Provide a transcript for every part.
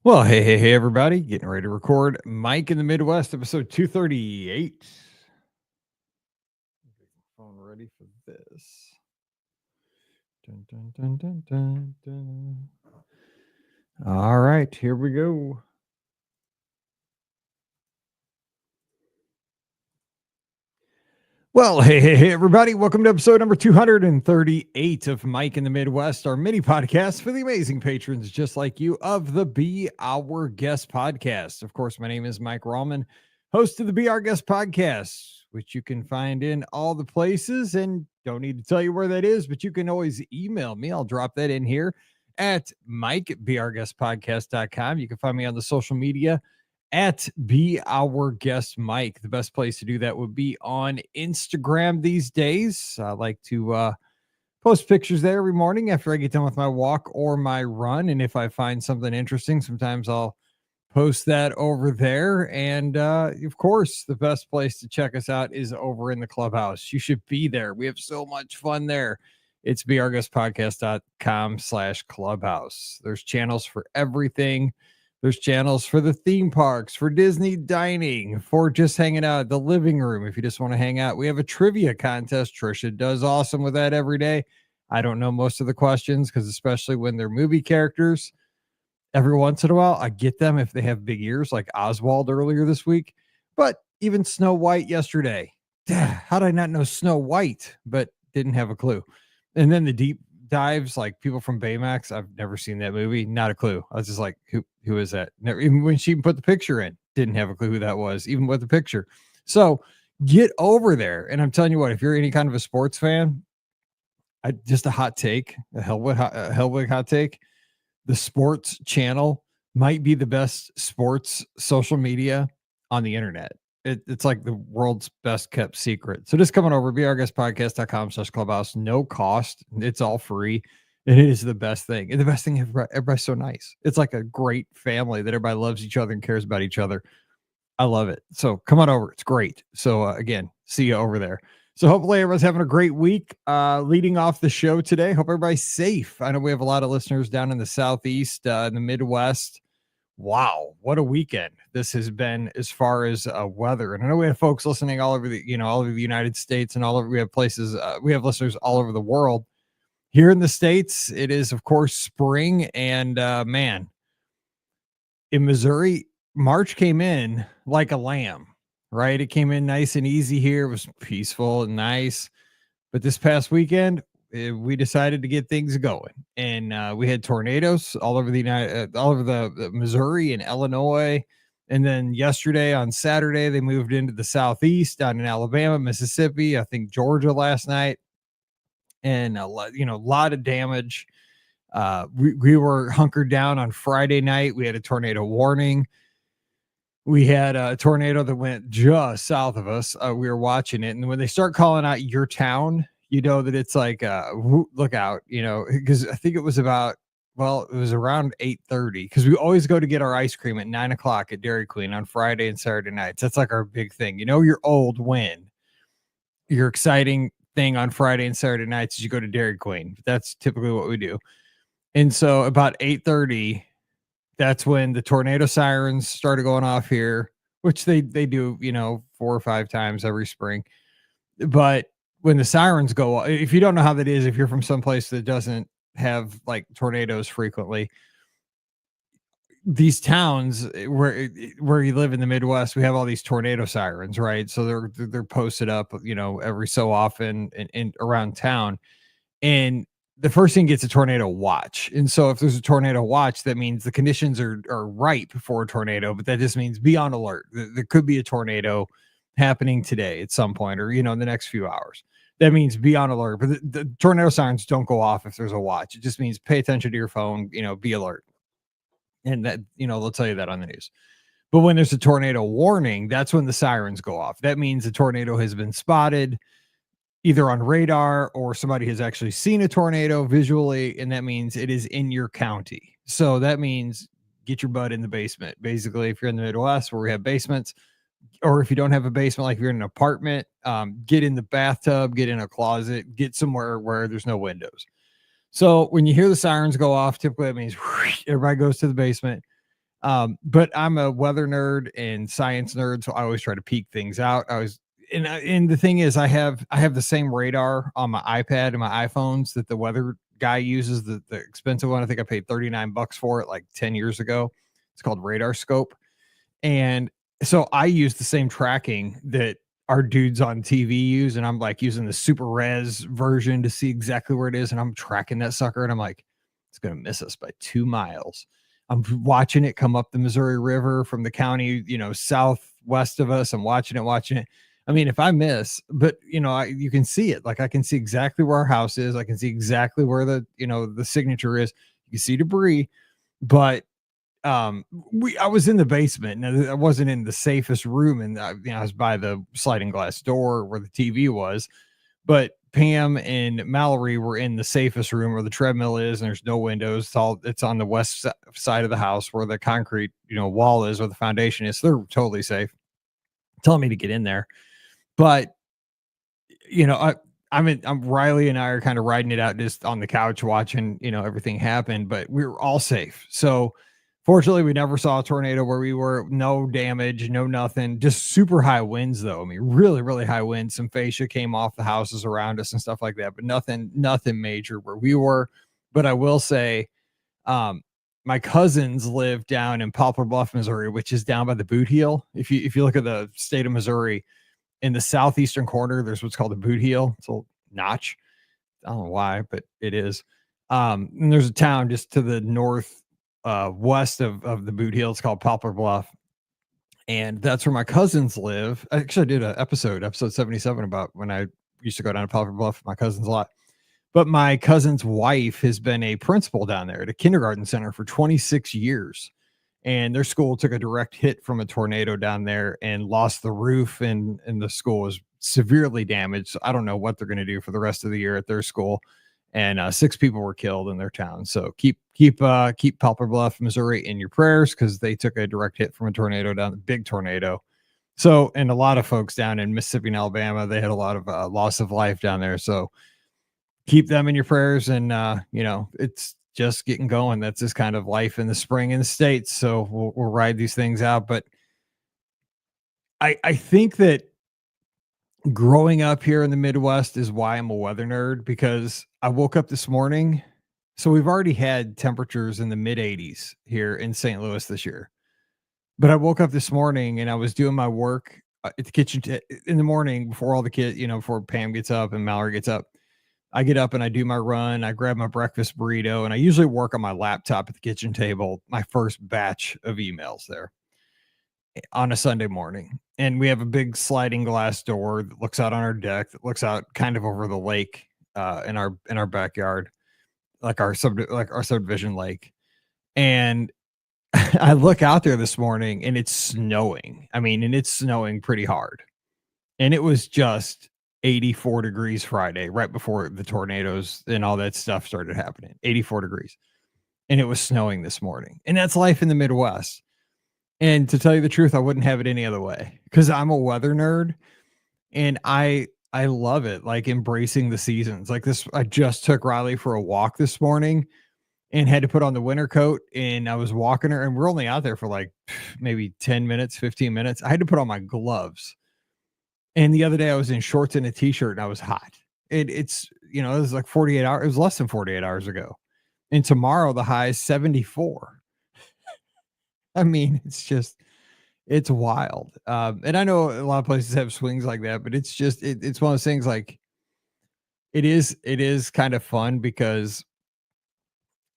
Well, hey, everybody. Getting ready to record Mike in the Midwest, episode 238. Phone ready for this. Dun, dun, dun, dun, dun, dun. All right, here we go. Well, hey, everybody. Welcome to episode number 238 of Mike in the Midwest, our mini podcast for the amazing patrons just like you of the Be Our Guest podcast. Of course, my name is Mike Rallman, host of the Be Our Guest podcast, which you can find in all the places, and don't need to tell you where that is, but you can always email me. I'll drop that in here at mike@beourguestpodcast.com. You can find me on the social media at Be Our Guest Mike. The best place to do that would be on Instagram these days. I like to post pictures there every morning after I get done with my walk or my run. And if I find something interesting, sometimes I'll post that over there. And of course, the best place to check us out is over in the clubhouse. You should be there. We have so much fun there. It's beourguestpodcast.com/clubhouse. There's channels for everything. There's channels for the theme parks, for Disney dining, for just hanging out at the living room. If you just want to hang out, we have a trivia contest. Trisha does awesome with that every day. I don't know most of the questions because, especially when they're movie characters, every once in a while, I get them if they have big ears, like Oswald earlier this week. But even Snow White yesterday. How did I not know Snow White, but didn't have a clue? And then the deep dives, like people from Baymax. I've never seen that movie. Not a clue. I was just like, who is that? Never, even when she put the picture in, didn't have a clue who that was, even with the picture. So get over there. And I'm telling you what, if you're any kind of a sports fan, just a hot take, a Hellwig hot take. The sports channel might be the best sports social media on the internet. It's like the world's best kept secret. So just coming over, beourguestpodcast.com/clubhouse, no cost. It's all free. And it is the best thing. And the best thing, everybody's so nice. It's like a great family that everybody loves each other and cares about each other. I love it. So come on over. It's great. So again, see you over there. So hopefully everyone's having a great week. Leading off the show today, hope everybody's safe. I know we have a lot of listeners down in the Southeast, in the Midwest. Wow, what a weekend this has been as far as weather. And I know we have folks listening all over all over the United States and all over. We have places, we have listeners all over the world. Here in the States, it is of course spring, and man, in Missouri, March came in like a lamb, right? It came in nice and easy here. It was peaceful and nice. But this past weekend, we decided to get things going, and we had tornadoes all over all over the Missouri and Illinois. And then yesterday on Saturday, they moved into the Southeast down in Alabama, Mississippi, I think Georgia last night, and a lot of damage. We were hunkered down on Friday night. We had a tornado warning. We had a tornado that went just south of us. We were watching it. And when they start calling out your town, you know that it's like, look out, because I think it was it was around 8:30, because we always go to get our ice cream at 9 o'clock at Dairy Queen on Friday and Saturday nights. That's like our big thing. You're old when your exciting thing on Friday and Saturday nights is you go to Dairy Queen. That's typically what we do. And so about 8:30, that's when the tornado sirens started going off here, which they do, 4 or 5 times every spring. But when the sirens go, if you don't know how that is, if you're from someplace that doesn't have like tornadoes frequently, these towns where you live in the Midwest, we have all these tornado sirens, right? So they're posted up, every so often in around town. And the first thing gets a tornado watch. And so if there's a tornado watch, that means the conditions are ripe for a tornado, but that just means be on alert. There could be a tornado happening today at some point, or, in the next few hours. That means be on alert. But the tornado sirens don't go off if there's a watch. It just means pay attention to your phone, be alert. And that, they'll tell you that on the news. But when there's a tornado warning, that's when the sirens go off. That means a tornado has been spotted either on radar, or somebody has actually seen a tornado visually, and that means it is in your county. So that means get your butt in the basement. Basically, if you're in the Midwest where we have basements, or if you don't have a basement, like if you're in an apartment, get in the bathtub, get in a closet, get somewhere where there's no windows. So when you hear the sirens go off, typically that means everybody goes to the basement. But I'm a weather nerd and science nerd, so I always try to peek things out. And the thing is, I have the same radar on my iPad and my iPhones that the weather guy uses, the expensive one. I think I paid $39 for it like 10 years ago. It's called Radar Scope. And so I use the same tracking that our dudes on TV use, and I'm like using the super res version to see exactly where it is, and I'm tracking that sucker, and I'm like, it's gonna miss us by 2 miles. I'm watching it come up the Missouri River from the county, southwest of us. I'm watching it. I mean, if I miss, but you can see it. Like I can see exactly where our house is. I can see exactly where the signature is. You can see debris, but I was in the basement. Now I wasn't in the safest room, and I was by the sliding glass door where the TV was. But Pam and Mallory were in the safest room where the treadmill is, and there's no windows. It's on the west side of the house where the concrete wall is, where the foundation is. So they're totally safe. Telling me to get in there, but I'm Riley and I are kind of riding it out just on the couch watching everything happen, but we were all safe. So fortunately, we never saw a tornado where we were. No damage, no nothing. Just super high winds, though. I mean, really, really high winds. Some fascia came off the houses around us and stuff like that, but nothing major where we were. But I will say, my cousins live down in Poplar Bluff, Missouri, which is down by the Boot Heel. If you look at the state of Missouri, in the southeastern corner, there's what's called the Boot Heel. It's a notch. I don't know why, but it is. And there's a town just to the north west of the Boot Heel. It's called Poplar Bluff. And that's where my cousins live. Actually, I did an episode 77, about when I used to go down to Poplar Bluff with my cousins a lot. But my cousin's wife has been a principal down there at a kindergarten center for 26 years. And their school took a direct hit from a tornado down there and lost the roof, and the school was severely damaged. So I don't know what they're going to do for the rest of the year at their school. And 6 people were killed in their town. So keep Poplar Bluff, Missouri in your prayers, because they took a direct hit from a tornado down, the big tornado. So, and a lot of folks down in Mississippi and Alabama, they had a lot of loss of life down there. So keep them in your prayers. And it's just getting going. That's just kind of life in the spring in the States. So we'll ride these things out. But I think that growing up here in the Midwest is why I'm a weather nerd, because I woke up this morning. So we've already had temperatures in the mid 80s here in St. Louis this year. But I woke up this morning and I was doing my work at the kitchen in the morning before all the kids, before Pam gets up and Mallory gets up. I get up and I do my run. I grab my breakfast burrito, and I usually work on my laptop at the kitchen table, my first batch of emails there on a Sunday morning. And we have a big sliding glass door that looks out on our deck, that looks out kind of over the lake in our backyard, like our subdivision lake. And I look out there this morning and it's snowing. I mean, and it's snowing pretty hard. And it was just 84 degrees Friday, right before the tornadoes and all that stuff started happening. 84 degrees. And it was snowing this morning. And that's life in the Midwest. And to tell you the truth, I wouldn't have it any other way, because I'm a weather nerd and I love it, like embracing the seasons. Like this, I just took Riley for a walk this morning and had to put on the winter coat, and I was walking her, and we're only out there for like maybe 10 minutes, 15 minutes. I had to put on my gloves. And the other day I was in shorts and a t-shirt and I was hot. It was like 48 hours. It was less than 48 hours ago. And tomorrow the high is 74. I mean, it's wild. And I know a lot of places have swings like that, but it's just, it's one of those things, like it is kind of fun, because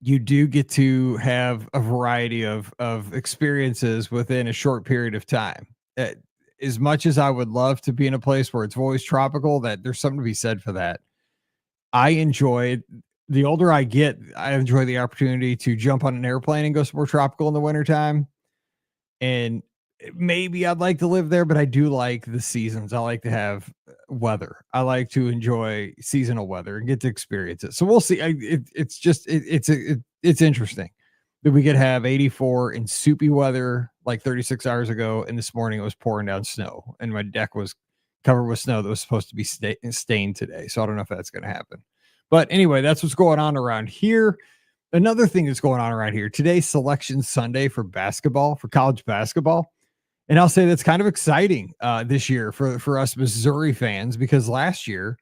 you do get to have a variety of experiences within a short period of time. As much as I would love to be in a place where it's always tropical, that there's something to be said for that. I enjoy, the older I get, I enjoy the opportunity to jump on an airplane and go somewhere tropical in the wintertime. And maybe I'd like to live there, but I do like the seasons. I like to have weather. I like to enjoy seasonal weather and get to experience it. So we'll see. It's interesting that we could have 84 in soupy weather like 36 hours ago, and this morning it was pouring down snow, and my deck was covered with snow that was supposed to be stained today. So I don't know if that's going to happen. But anyway, that's what's going on around here. Another thing that's going on around here today's Selection Sunday for basketball, for college basketball. And I'll say that's kind of exciting this year for us Missouri fans, because last year,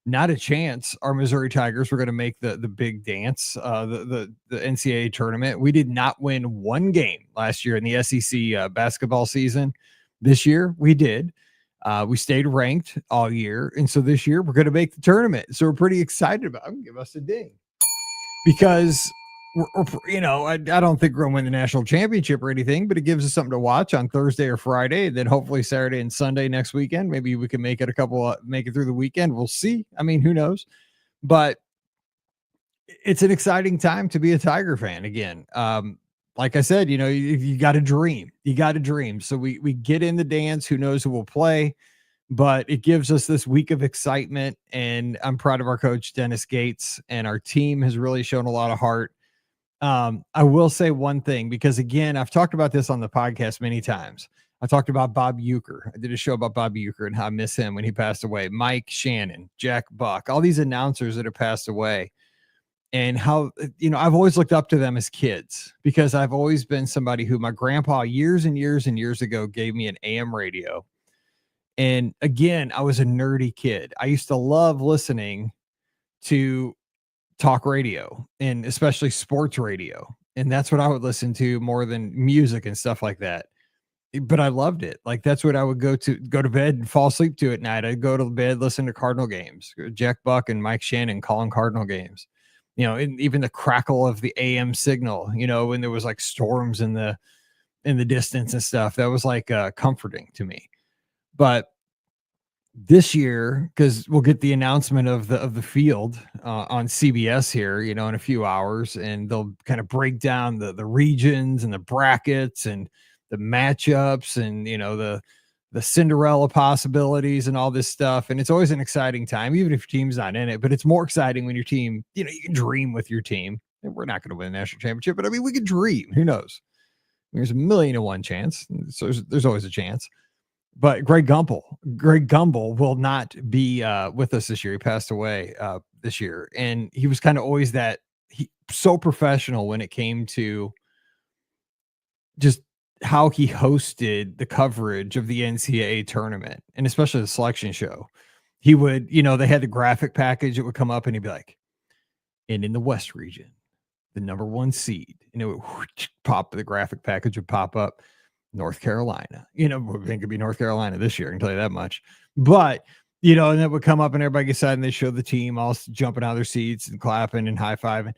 not a chance our Missouri Tigers were going to make the big dance, the NCAA tournament. We did not win one game last year in the SEC basketball season. This year, we did. We stayed ranked all year. And so this year, we're going to make the tournament. So we're pretty excited about it. Give us a ding. Because I don't think we're going to win the national championship or anything, but it gives us something to watch on Thursday or Friday. And then hopefully Saturday and Sunday next weekend. Maybe we can make it make it through the weekend. We'll see. I mean, who knows? But it's an exciting time to be a Tiger fan again. Like I said, you got to dream. You got to dream. So we get in the dance. Who knows who will play? But it gives us this week of excitement, and I'm proud of our coach, Dennis Gates, and our team has really shown a lot of heart. I will say one thing, because again, I've talked about this on the podcast many times. I talked about Bob Euchre. I did a show about Bob Euchre and how I miss him when he passed away. Mike Shannon, Jack Buck, all these announcers that have passed away, and how, I've always looked up to them as kids, because I've always been somebody who my grandpa years and years and years ago gave me an AM radio. And again, I was a nerdy kid. I used to love listening to talk radio, and especially sports radio. And that's what I would listen to more than music and stuff like that. But I loved it. Like, that's what I would go to bed and fall asleep to at night. I'd go to bed, listen to Cardinal games, Jack Buck and Mike Shannon calling Cardinal games, and even the crackle of the AM signal, when there was like storms in the distance and stuff. That was like comforting to me. But this year, because we'll get the announcement of the field on CBS here, in a few hours, and they'll kind of break down the regions and the brackets and the matchups and the Cinderella possibilities and all this stuff. And it's always an exciting time, even if your team's not in it. But it's more exciting when your team, you can dream with your team. And we're not going to win a national championship, but I mean, we could dream. Who knows? There's a 1,000,000 chance. So there's always a chance. But Greg Gumbel will not be with us this year. He passed away this year. And he was kind of always so professional when it came to just how he hosted the coverage of the NCAA tournament, and especially the selection show. He would, they had the graphic package that would come up, and he'd be like, and in the West region, the number 1 seed, and it would pop, the graphic package would pop up. North Carolina, I think it'd be North Carolina this year. I can tell you that much. But, and it would come up and everybody gets excited and they show the team all jumping out of their seats and clapping and high-fiving.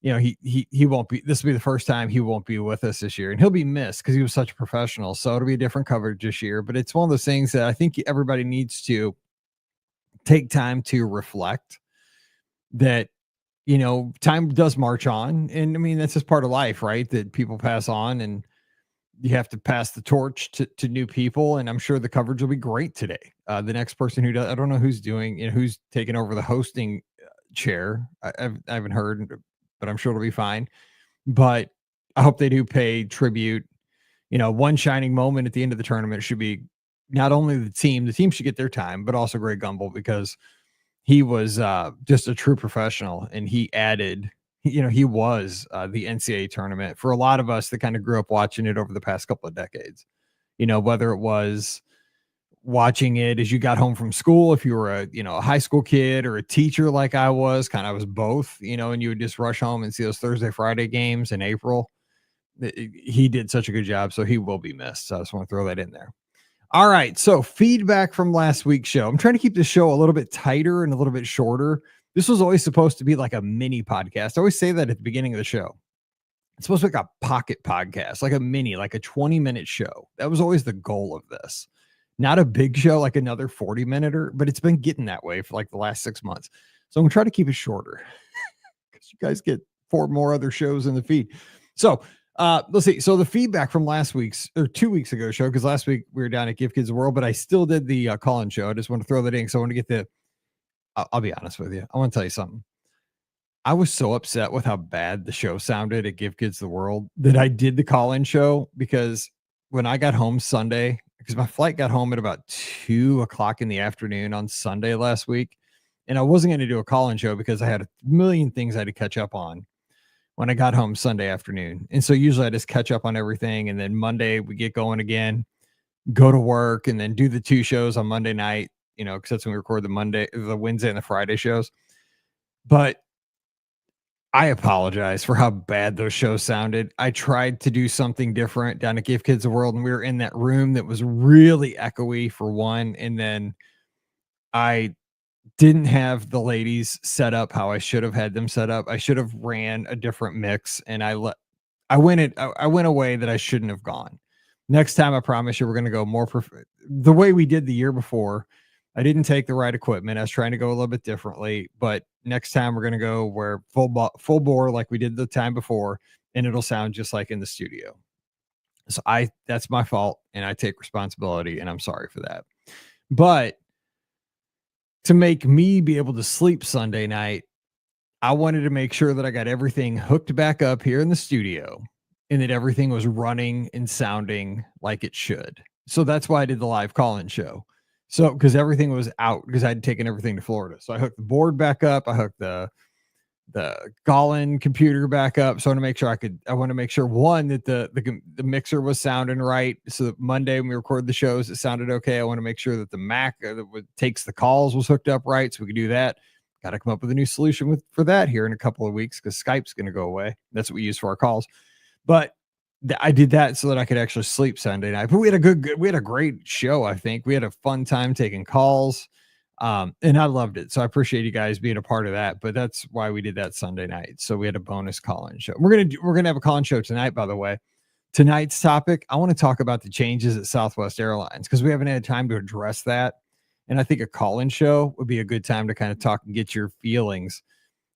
He won't be, this will be the first time he won't be with us this year, and he'll be missed because he was such a professional. So it'll be a different coverage this year, but it's one of those things that I think everybody needs to take time to reflect that, time does march on. And I mean, that's just part of life, right? That people pass on, and you have to pass the torch to new people. And I'm sure the coverage will be great today. The next person who does, I don't know who's doing, who's taking over the hosting chair. I haven't heard, but I'm sure it'll be fine. But I hope they do pay tribute. One shining moment at the end of the tournament should be not only the team should get their time, but also Greg Gumbel, because he was just a true professional, and he added, he was the NCAA tournament for a lot of us that kind of grew up watching it over the past couple of decades. Whether it was watching it as you got home from school, if you were a high school kid, or a teacher like I was both, and you would just rush home and see those Thursday, Friday games in April. He did such a good job, so he will be missed. So I just want to throw that in there. All right. So feedback from last week's show. I'm trying to keep the show a little bit tighter and a little bit shorter. This was always supposed to be like a mini podcast. I always say that at the beginning of the show. It's supposed to be like a pocket podcast, like a mini, like a 20-minute show. That was always the goal of this. Not a big show, like another 40-minute, but it's been getting that way for like the last 6 months. So I'm going to try to keep it shorter because you guys get 4 more other shows in the feed. So let's see. So the feedback from last week's or 2 weeks ago show, because last week we were down at Give Kids the World, but I still did the call-in show. I just want to throw that in. So I want to get I'll be honest with you. I want to tell you something. I was so upset with how bad the show sounded at Give Kids the World that I did the call-in show, because when I got home Sunday, because my flight got home at about 2:00 in the afternoon on Sunday last week, and I wasn't going to do a call-in show because I had a million things I had to catch up on. when I got home Sunday afternoon. And so usually I just catch up on everything. And then Monday we get going again, go to work, and then do the 2 shows on Monday night, because that's when we record the Wednesday and the Friday shows. But I apologize for how bad those shows sounded. I tried to do something different down at Give Kids the World, and we were in that room that was really echoey for one. And then I didn't have the ladies set up how I should have had them set up. I should have ran a different mix, and I went a way that I shouldn't have gone. Next time, I promise you, we're going to go more the way we did the year before. I didn't take the right equipment. I was trying to go a little bit differently, but next time we're going to go where full bore like we did the time before, and it'll sound just like in the studio. So that's my fault, and I take responsibility, and I'm sorry for that. But to make me be able to sleep Sunday night, I wanted to make sure that I got everything hooked back up here in the studio and that everything was running and sounding like it should. So that's why I did the live call-in show. So because everything was out, because I'd taken everything to Florida. So I hooked the board back up. I hooked the call-in computer back up. So I want to make sure one, that the mixer was sounding right. So that Monday when we record the shows, it sounded okay. I want to make sure that the Mac that takes the calls was hooked up right. So we could do that. Got to come up with a new solution for that here in a couple of weeks, because Skype's going to go away. That's what we use for our calls. But I did that so that I could actually sleep Sunday night. But we had a great show. I think we had a fun time taking calls. And I loved it. So I appreciate you guys being a part of that. But that's why we did that Sunday night. So we had a bonus call-in show. We're gonna have a call-in show tonight, by the way. Tonight's topic, I want to talk about the changes at Southwest Airlines, because we haven't had time to address that. And I think a call-in show would be a good time to kind of talk and get your feelings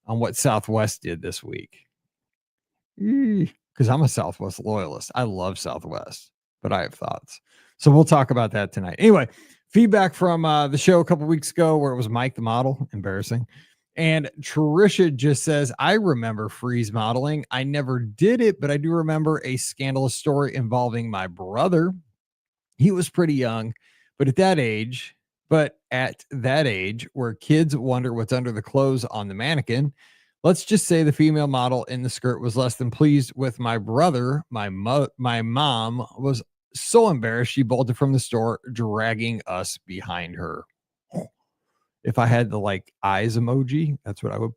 on what Southwest did this week. Because I'm a Southwest loyalist. I love Southwest, but I have thoughts. So we'll talk about that tonight. Anyway, feedback from the show a couple weeks ago where it was Mike the model. Embarrassing. And Trisha just says, I remember freeze modeling. I never did it, but I do remember a scandalous story involving my brother. He was pretty young, but at that age where kids wonder what's under the clothes on the mannequin, let's just say the female model in the skirt was less than pleased with my brother. My mom was so embarrassed she bolted from the store, dragging us behind her. If I had the eyes emoji, that's what I would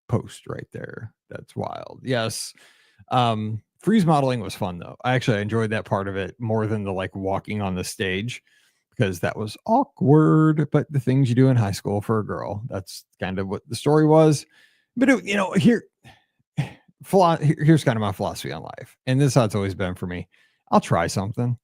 post right there. That's wild. Yes. Freeze modeling was fun though. I actually enjoyed that part of it more than the walking on the stage, because that was awkward. But the things you do in high school for a girl, that's kind of what the story was. But here's kind of my philosophy on life, and this is how it's always been for me. I'll try something.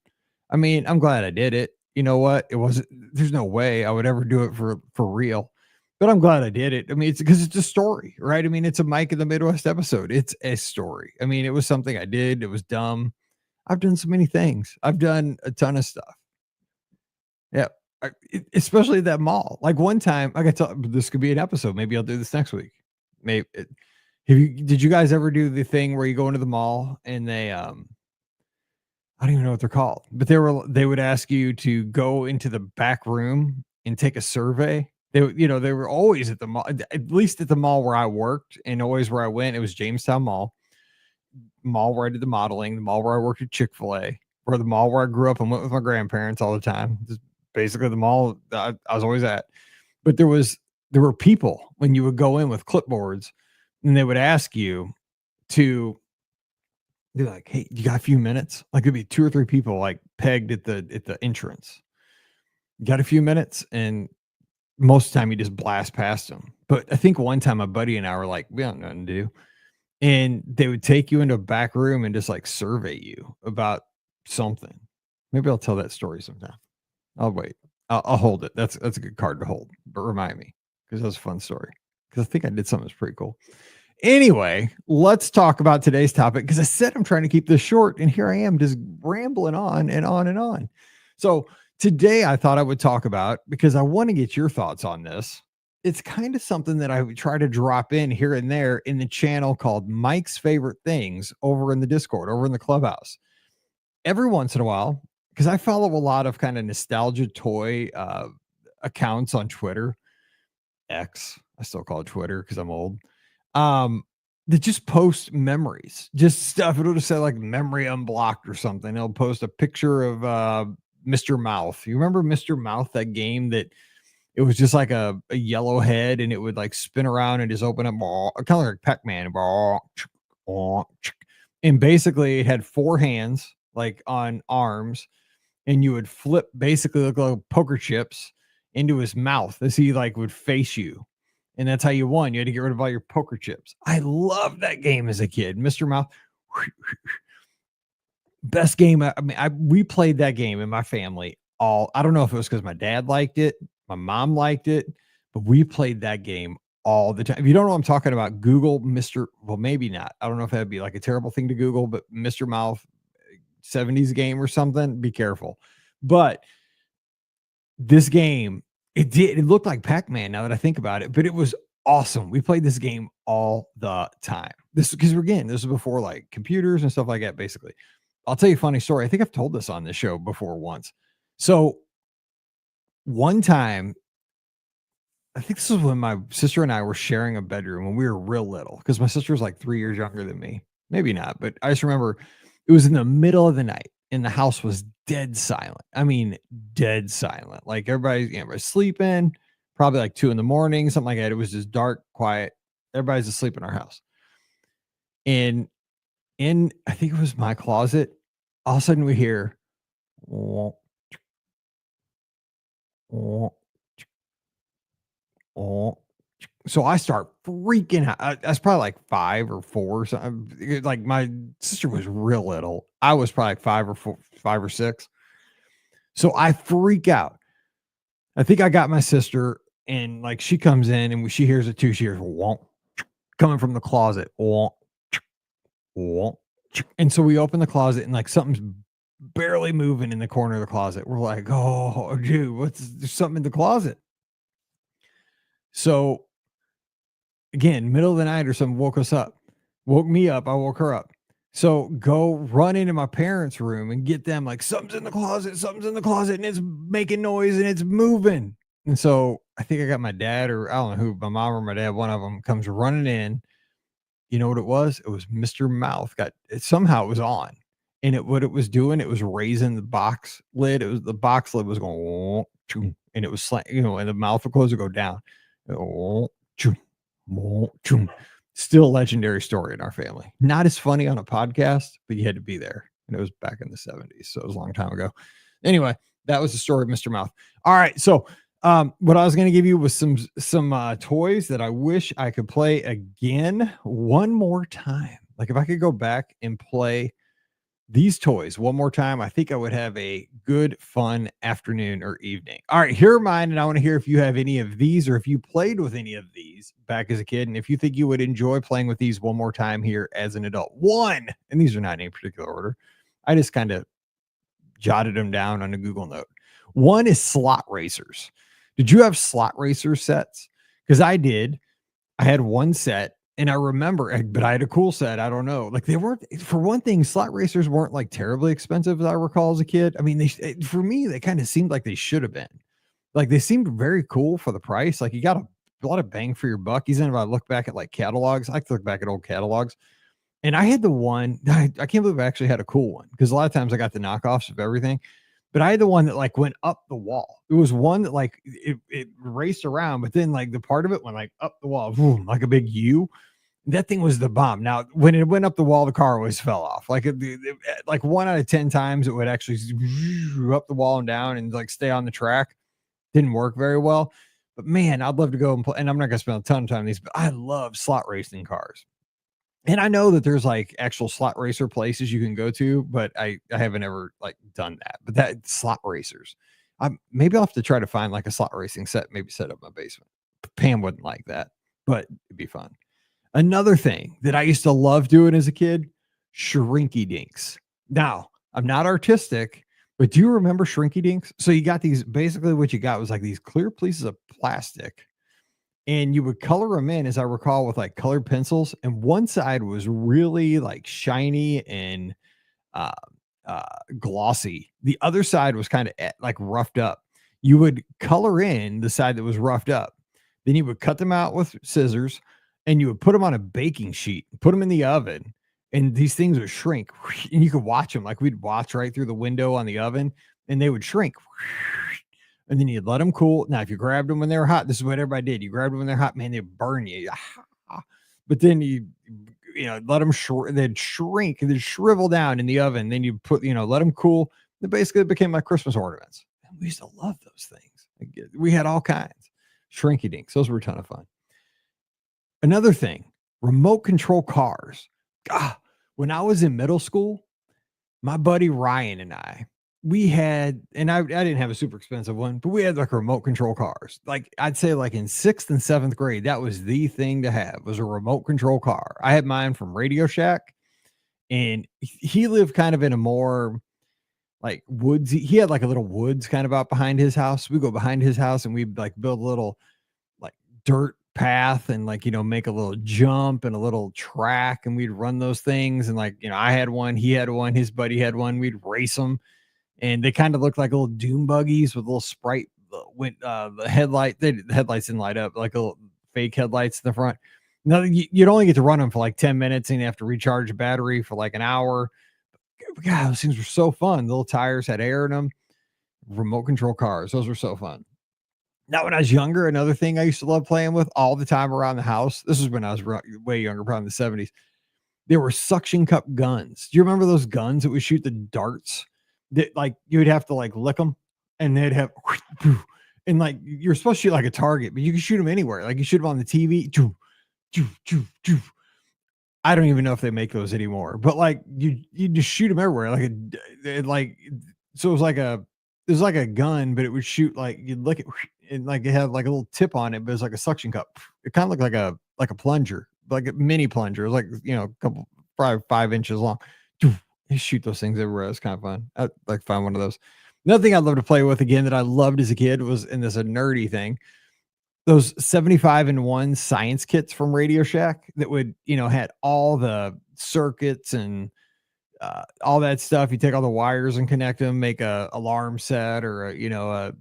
I mean, I'm glad I did it. You know what? There's no way I would ever do it for real, but I'm glad I did it. I mean, it's because it's a story, right? I mean, it's a Mike in the Midwest episode. It's a story. I mean, it was something I did. It was dumb. I've done so many things. I've done a ton of stuff. Yeah. Especially that mall. Like one time I got to, this could be an episode. Maybe I'll do this next week. Maybe did you guys ever do the thing where you go into the mall and they I don't even know what they're called, but they would ask you to go into the back room and take a survey. They were always at the mall, at least at the mall where I worked, and always where I went. It was Jamestown Mall where I did the modeling, the mall where I worked at Chick-fil-A, or the mall where I grew up and went with my grandparents all the time. Just basically the mall that I was always at. But there were people when you would go in with clipboards, and they would ask you to, they're like, hey, you got a few minutes? Like there'd be 2 or 3 people pegged at the entrance. You got a few minutes? And most of the time you just blast past them. But I think one time my buddy and I were like, we don't know nothing to do. And they would take you into a back room and just survey you about something. Maybe I'll tell that story sometime. I'll wait. I'll hold it. That's a good card to hold, but remind me, because that was a fun story. Because I think I did something that's pretty cool. Anyway, let's talk about today's topic, because I said I'm trying to keep this short, and here I am just rambling on and on and on. So today I thought I would talk about, because I want to get your thoughts on this. It's kind of something that I would try to drop in here and there in the channel called Mike's Favorite Things over in the Discord, over in the Clubhouse. Every once in a while, because I follow a lot of kind of nostalgia toy accounts on Twitter. X, I still call it Twitter because I'm old. that just post memories, just stuff. It'll just say like memory unblocked or something. It'll post a picture of Mr. Mouth. You remember Mr. Mouth, that game that it was just like a yellow head and it would like spin around and just open up, kind of like Pac-Man. And basically it had four hands like on arms, and you would flip basically look like poker chips into his mouth as he like would face you. And that's how you won. You had to get rid of all your poker chips. I loved that game as a kid. Mr. Mouth, best game. I mean, we played that game in my family all. I don't know if it was because my dad liked it, my mom liked it, but we played that game all the time. If you don't know what I'm talking about, Google Mr. Well, maybe not. I don't know if that'd be like a terrible thing to Google, but Mr. Mouth 70s game or something. Be careful. But this game, it looked like Pac-Man now that I think about it, but it was awesome. We played this game all the time. This because again, this is before like computers and stuff like that, basically. I'll tell you a funny story. I think I've told this on this show before once. So one time, I think this was when my sister and I were sharing a bedroom when we were real little, because my sister was like 3 years younger than me. Maybe not, but I just remember it was in the middle of the night and the house was dead silent. I mean, dead silent. Like everybody's sleeping, probably like 2 a.m, something like that. It was just dark, quiet. Everybody's asleep in our house. And I think it was my closet, all of a sudden we hear, "Oh, oh, oh." So I start freaking out. I was probably like 5 or 4 or something. Like my sister was real little. I was probably like 5 or 6. So I freak out. I think I got my sister, and like she comes in and she hears it too. She hears wonk coming from the closet. Wonk, wonk. And so we open the closet and like something's barely moving in the corner of the closet. We're like, oh, dude, there's something in the closet. So again, middle of the night or something woke me up. I woke her up. So go run into my parents' room and get them like something's in the closet and it's making noise and it's moving. And so I think I got my dad, or I don't know who, my mom or my dad, one of them comes running in. You know what it was? It was Mr. Mouth. Somehow it was on. And what it was doing, it was raising the box lid. It was the box lid was going, and it was and the mouth would close and go down. Still a legendary story in our family. Not as funny on a podcast, but you had to be there. And it was back in the 70s. So it was a long time ago. Anyway, that was the story of Mr. Mouth. All right. So what I was going to give you was some toys that I wish I could play again one more time. Like if I could go back and play these toys one more time, I think I would have a good, fun afternoon or evening. All right, here are mine, and I want to hear if you have any of these or if you played with any of these back as a kid, and if you think you would enjoy playing with these one more time here as an adult. One, and these are not in any particular order. I just kind of jotted them down on a Google note. One is slot racers. Did you have slot racer sets? Because I did. I had one set. And I remember, but I had a cool set. I don't know. Like they weren't, for one thing, slot racers weren't like terribly expensive as I recall as a kid. I mean, for me, they kind of seemed like they should have been. Like they seemed very cool for the price. Like you got a lot of bang for your buck. Even if I look back at like catalogs, I like to look back at old catalogs. And I had the one, I can't believe I actually had a cool one, because a lot of times I got the knockoffs of everything. But I had the one that like went up the wall. It was one that like it raced around, but then like the part of it went like up the wall, boom, like a big U. That thing was the bomb. Now, when it went up the wall, the car always fell off. Like like 1 out of 10 times, it would actually up the wall and down and like stay on the track. Didn't work very well. But man, I'd love to go and play. And I'm not going to spend a ton of time on these, but I love slot racing cars. And I know that there's like actual slot racer places you can go to, but I haven't ever like done that. But that slot racers, maybe I'll have to try to find like a slot racing set, maybe set up in my basement. Pam wouldn't like that, but it'd be fun. Another thing that I used to love doing as a kid, shrinky dinks. Now, I'm not artistic, but do you remember shrinky dinks? So you got these, basically what you got was like these clear pieces of plastic, and you would color them in, as I recall, with like colored pencils. And one side was really like shiny and uh, glossy. The other side was kind of like roughed up. You would color in the side that was roughed up. Then you would cut them out with scissors, and you would put them on a baking sheet, put them in the oven, and these things would shrink. And you could watch them, like we'd watch right through the window on the oven, and they would shrink. And then you'd let them cool. Now, if you grabbed them when they were hot, this is what everybody did. You grabbed them when they're hot, man, they burn you. But then let them they'd shrink, they'd shrivel down in the oven. Then you let them cool. They basically became like Christmas ornaments. And we used to love those things. We had all kinds. Shrinky dinks. Those were a ton of fun. Another thing, remote control cars. When I was in middle school, my buddy Ryan and I, we had, and I didn't have a super expensive one, but we had like remote control cars. Like I'd say like in 6th and 7th grade, that was the thing to have, was a remote control car. I had mine from Radio Shack, and he lived kind of in a more like woodsy. He had like a little woods kind of out behind his house. We go behind his house and we'd like build a little like dirt path and like make a little jump and a little track, and we'd run those things. And like I had one, he had one, his buddy had one. We'd race them, and they kind of looked like little doom buggies with little sprite the headlight. The headlights didn't light up, like little fake headlights in the front. No, you'd only get to run them for like 10 minutes, and you have to recharge a battery for like an hour. God, those things were so fun. The little tires had air in them. Remote control cars, those were so fun. Now, when I was younger, another thing I used to love playing with all the time around the house, this was when I was way younger, probably in the 70s, there were suction cup guns. Do you remember those guns that would shoot the darts? That like you would have to like lick them, and they'd have, and like you're supposed to shoot like a target, but you can shoot them anywhere. Like you shoot them on the TV. I don't even know if they make those anymore, but like you just shoot them everywhere. So it was like a gun, but it would shoot like you'd look at, and like it had like a little tip on it, but it's like a suction cup. It kind of looked like a plunger, like a mini plunger. It was like a couple, probably 5 inches long. You shoot those things everywhere. It's kind of fun. I'd like find one of those. Another thing I'd love to play with again that I loved as a kid was, and this is a nerdy thing, those 75-in-1 science kits from Radio Shack that would, had all the circuits and all that stuff. You take all the wires and connect them, make a alarm set, or a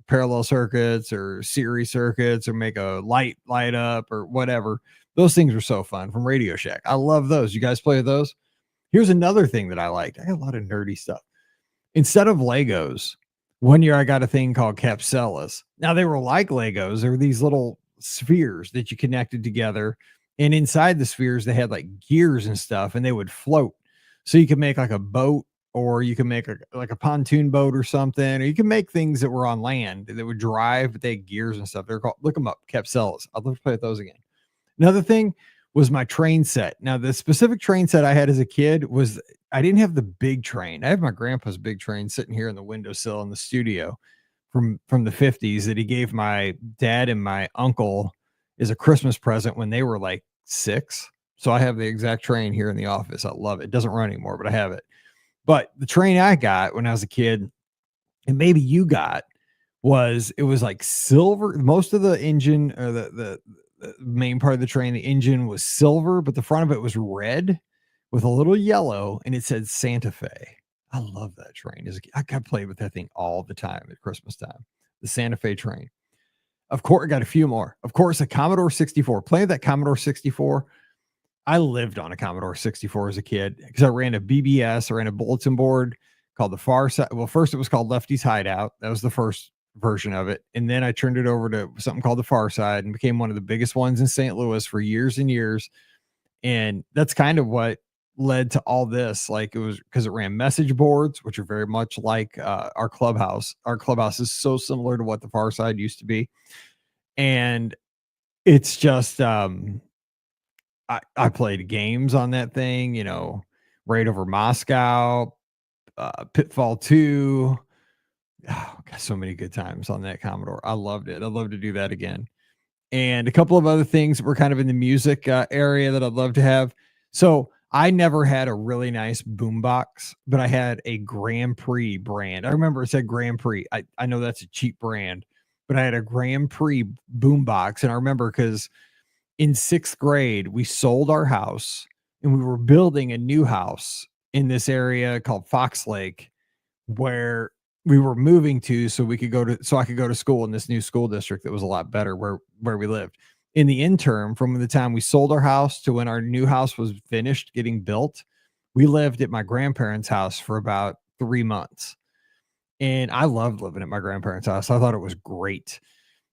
parallel circuits or series circuits, or make a light up or whatever. Those things were so fun from Radio Shack. I love those. You guys play with those? Here's another thing that I liked. I got a lot of nerdy stuff. Instead of Legos, one year I got a thing called capsulas. Now they were like Legos. They were these little spheres that you connected together. And inside the spheres, they had like gears and stuff, and they would float. So you could make like a boat, or you can make like a pontoon boat or something, or you can make things that were on land that would drive, but they had gears and stuff. They're called, look them up, capsulas. I'd love to play with those again. Another thing was my train set. Now, the specific train set I had as a kid was, I didn't have the big train. I have my grandpa's big train sitting here in the windowsill in the studio from the 50s that he gave my dad and my uncle as a Christmas present when they were like 6. So I have the exact train here in the office. I love it. It doesn't run anymore, but I have it. But the train I got when I was a kid, and maybe you got, it was like silver. Most of the engine, or the main part of the train, the engine was silver, but the front of it was red with a little yellow, and it said Santa Fe. I love that train. I got played with that thing all the time at Christmas time. The Santa Fe train. Of course, I got a few more. Of course, a Commodore 64. Playing that Commodore 64. I lived on a Commodore 64 as a kid because I ran a BBS. I ran a bulletin board called the Far Side. Well, first it was called Lefty's Hideout. That was the first version of it. And then I turned it over to something called the Far Side and became one of the biggest ones in St. Louis for years and years. And that's kind of what led to all this. Like, it was because it ran message boards, which are very much like our clubhouse. Our clubhouse is so similar to what the Far Side used to be. And it's just, I played games on that thing, Raid Over Moscow, Pitfall 2. Oh, got so many good times on that Commodore. I loved it. I'd love to do that again. And a couple of other things that were kind of in the music area that I'd love to have. So I never had a really nice boombox, but I had a Grand Prix brand. I remember it said Grand Prix. I know that's a cheap brand, but I had a Grand Prix boombox. And I remember because in 6th grade, we sold our house and we were building a new house in this area called Fox Lake, where we were moving to, so I could go to school in this new school district that was a lot better where we lived. In the interim, from the time we sold our house to when our new house was finished getting built, we lived at my grandparents' house for about 3 months. And I loved living at my grandparents' house. I thought it was great.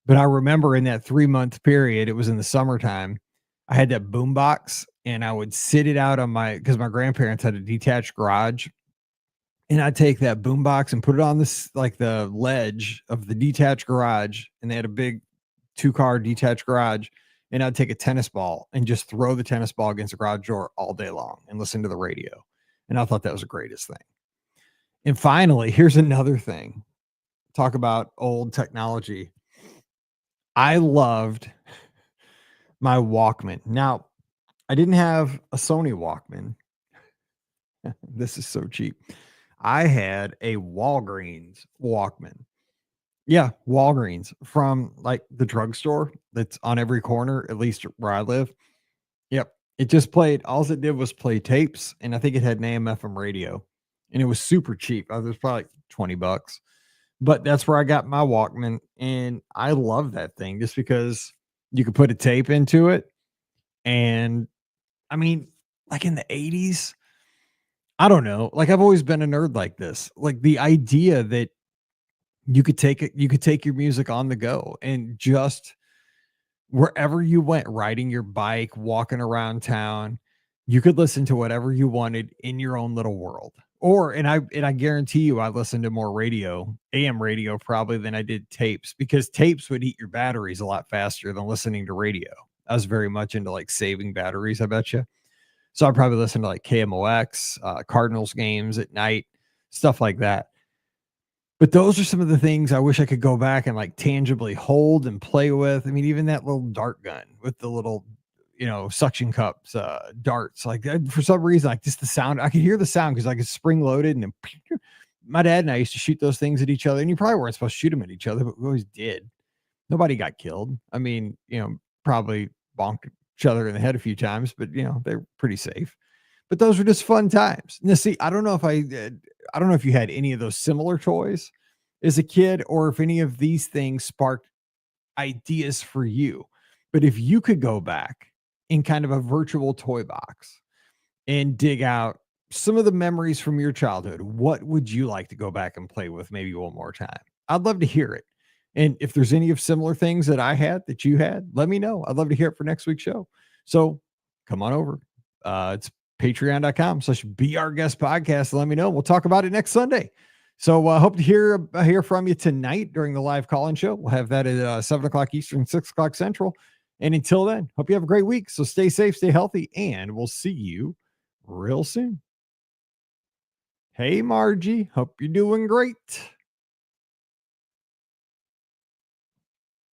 But I remember in that 3 month period, it was in the summertime. I had that boom box and I would sit it out on because my grandparents had a detached garage. And I'd take that boom box and put it on this, like the ledge of the detached garage. And they had a big 2 car detached garage. And I'd take a tennis ball and just throw the tennis ball against the garage door all day long and listen to the radio. And I thought that was the greatest thing. And finally, here's another thing. Talk about old technology. I loved my Walkman. Now, I didn't have a Sony Walkman. This is so cheap. I had a Walgreens Walkman. Yeah, Walgreens from like the drugstore that's on every corner, at least where I live. Yep. It just played, all it did was play tapes, and I think it had an AM FM radio, and it was super cheap. It was probably like $20. But that's where I got my Walkman, and I love that thing just because you could put a tape into it. And I mean, like in the 80s, I don't know. Like I've always been a nerd like this. Like the idea that you could take your music on the go and just wherever you went, riding your bike, walking around town, you could listen to whatever you wanted in your own little world. Or and I guarantee you I listened to more radio, AM radio probably than I did tapes, because tapes would eat your batteries a lot faster than listening to radio. I was very much into like saving batteries, I bet you. So I probably listen to like KMOX, Cardinals games at night, stuff like that. But those are some of the things I wish I could go back and like tangibly hold and play with. I mean, even that little dart gun with the little, suction cups, darts, like for some reason, like just the sound, I could hear the sound because I could spring loaded and then my dad and I used to shoot those things at each other, and you probably weren't supposed to shoot them at each other, but we always did. Nobody got killed. I mean, probably bonked each other in the head a few times, but they're pretty safe. But those were just fun times. Now, see, I don't know if you had any of those similar toys as a kid, or if any of these things sparked ideas for you. But if you could go back in kind of a virtual toy box and dig out some of the memories from your childhood, what would you like to go back and play with maybe one more time? I'd love to hear it. And if there's any of similar things that I had that you had, let me know. I'd love to hear it for next week's show. So come on over. It's patreon.com/be our guest podcast. Let me know. We'll talk about it next Sunday. So I hope to hear from you tonight during the live call-in show. We'll have that at 7 o'clock Eastern, 6 o'clock Central. And until then, hope you have a great week. So stay safe, stay healthy, and we'll see you real soon. Hey, Margie. Hope you're doing great.